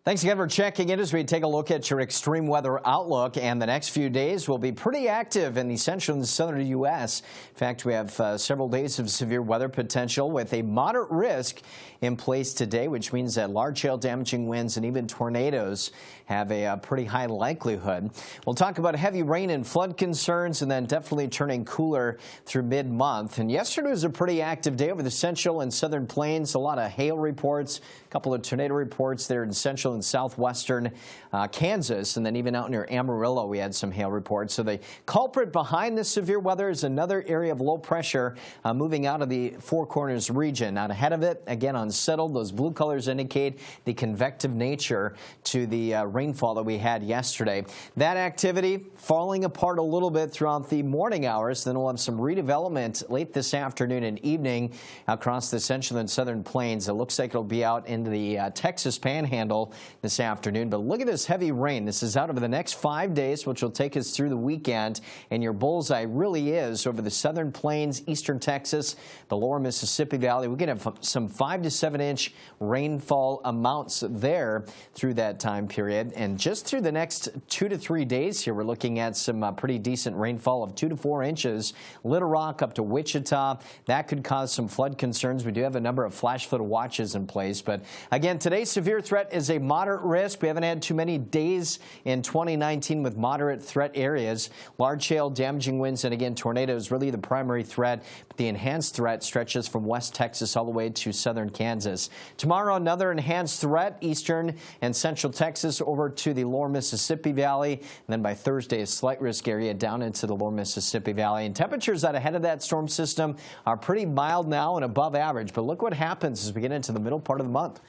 Thanks again for checking in as we take a look at your extreme weather outlook. And the next few days will be pretty active in the central and southern U.S. In fact, we have several days of severe weather potential with a moderate risk in place today, which means that large-scale damaging winds and even tornadoes have a pretty high likelihood. We'll talk about heavy rain and flood concerns, and then definitely turning cooler through mid-month. And yesterday was a pretty active day over the central and southern plains. A lot of hail reports, a couple of tornado reports there in central and southwestern Kansas, and then even out near Amarillo we had some hail reports. So the culprit behind this severe weather is another area of low pressure moving out of the Four Corners region. Out ahead of it, again unsettled. Those blue colors indicate the convective nature to the rainfall that we had yesterday. That activity falling apart a little bit throughout the morning hours. Then we'll have some redevelopment late this afternoon and evening across the central and southern plains. It looks like it'll be out into the Texas Panhandle this afternoon. But look at this heavy rain. This is out over the next 5 days, which will take us through the weekend. And your bullseye really is over the southern plains, eastern Texas, the lower Mississippi Valley. We're going to have some 5 to 7 inch rainfall amounts there through that time period. And just through the next 2 to 3 days here, we're looking at some pretty decent rainfall of 2 to 4 inches. Little Rock up to Wichita. That could cause some flood concerns. We do have a number of flash flood watches in place. But again, today's severe threat is a moderate risk. We haven't had too many days in 2019 with moderate threat areas. Large hail, damaging winds, and again, tornadoes really the primary threat. But the enhanced threat stretches from West Texas all the way to southern Kansas. Tomorrow, another enhanced threat, eastern and central Texas over to the lower Mississippi Valley. And then by Thursday, a slight risk area down into the lower Mississippi Valley. And temperatures out ahead of that storm system are pretty mild now and above average. But look what happens as we get into the middle part of the month.